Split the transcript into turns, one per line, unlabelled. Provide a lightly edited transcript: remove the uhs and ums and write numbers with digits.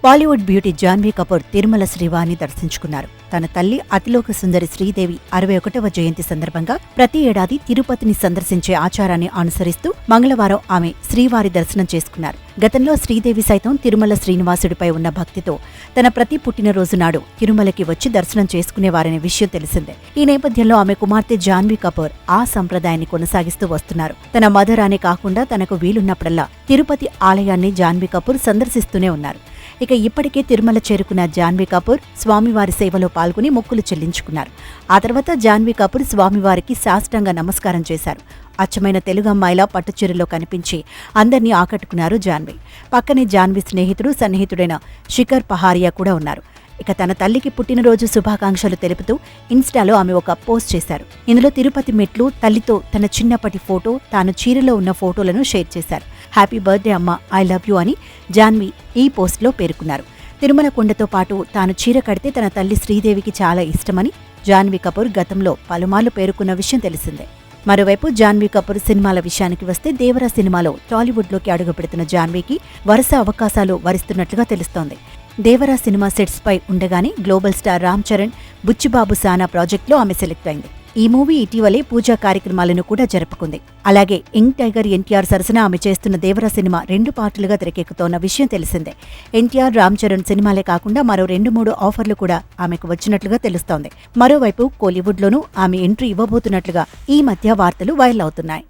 Bollywood beauty Janhvi Kapoor Tirumala శ్రీవారిని దర్శించుకున్నారు. తన తల్లి అతిలోక సుందరి శ్రీదేవి 61వ జయంతి సందర్భంగా ప్రతి ఏడాది తిరుపతిని సందర్శించే ఆచారాన్ని అనుసరిస్తూ మంగళవారం ఆమె శ్రీవారి దర్శనం చేసుకున్నారు. గతంలో శ్రీదేవి సైతం తిరుమల శ్రీనివాసుడిపై ఉన్న భక్తితో తన ప్రతి పుట్టినరోజు నాడు తిరుమలకి వచ్చి దర్శనం చేసుకునేవారనే విషయం తెలిసిందే. ఈ నేపథ్యంలో ఆమె కుమార్తె జాన్వీ కపూర్ ఆ సంప్రదాయాన్ని కొనసాగిస్తూ వస్తున్నారు. తన మదర్ అనే కాకుండా తనకు వీలున్నప్పుడల్లా తిరుపతి ఆలయాన్ని జాన్వీ కపూర్ సందర్శిస్తూనే ఉన్నారు. ఇక ఇప్పటికే తిరుమల చేరుకున్న జాన్వీ కపూర్ స్వామివారి సేవలో పాల్గొని మొక్కులు చెల్లించుకున్నారు. ఆ తర్వాత జాన్వీ కపూర్ స్వామివారికి సాష్టాంగ నమస్కారం చేశారు. అచ్చమైన తెలుగు అమ్మాయిలా పట్టుచీరలో కనిపించి అందర్నీ ఆకట్టుకున్నారు జాన్వీ. పక్కనే జాన్వీ స్నేహితుడు సన్నిహితుడైన శిఖర్ పహారియా కూడా ఉన్నారు. ఇక తన తల్లికి పుట్టినరోజు శుభాకాంక్షలు తెలుపుతూ ఇన్స్టాలో ఆమె ఒక పోస్ట్ చేశారు. ఇందులో తిరుపతి మెట్లు, తల్లితో తన చిన్నప్పటి ఫోటో, తాను చీరలో ఉన్న ఫోటోలను షేర్ చేశారు. హ్యాపీ బర్త్డే అమ్మ, ఐ లవ్ యూ అని జాన్వీ ఈ పోస్ట్లో పేర్కొన్నారు. తిరుమల కొండతో పాటు తాను చీర కడితే తన తల్లి శ్రీదేవికి చాలా ఇష్టమని జాన్వీ కపూర్ గతంలో పలుమార్లు పేర్కొన్న విషయం తెలిసిందే. మరోవైపు జాన్వీ కపూర్ సినిమాల విషయానికి వస్తే దేవరా సినిమాలో టాలీవుడ్లోకి అడుగుపెడుతున్న జాన్వీకి వరుస అవకాశాలు వరిస్తున్నట్లుగా తెలుస్తోంది. దేవరా సినిమా సెట్స్ పై ఉండగానే గ్లోబల్ స్టార్ రామ్ చరణ్, బుచ్చిబాబు సానా ప్రాజెక్టులో ఆమె సెలెక్ట్ అయింది. ఈ మూవీ ఇటీవలే పూజా కార్యక్రమాలను కూడా జరుపుకుంది. అలాగే యంగ్ టైగర్ ఎన్టీఆర్ సరసన ఆమె చేస్తున్న దేవరా సినిమా 2 పార్టులుగా తెరకెక్కుతోన్న విషయం తెలిసిందే. ఎన్టీఆర్, రామ్ చరణ్ సినిమాలే కాకుండా మరో 2-3 ఆఫర్లు కూడా ఆమెకు వచ్చినట్లుగా తెలుస్తోంది. మరోవైపు కోలీవుడ్లోనూ ఆమె ఎంట్రీ ఇవ్వబోతున్నట్లుగా ఈ మధ్య వార్తలు వైరల్ అవుతున్నాయి.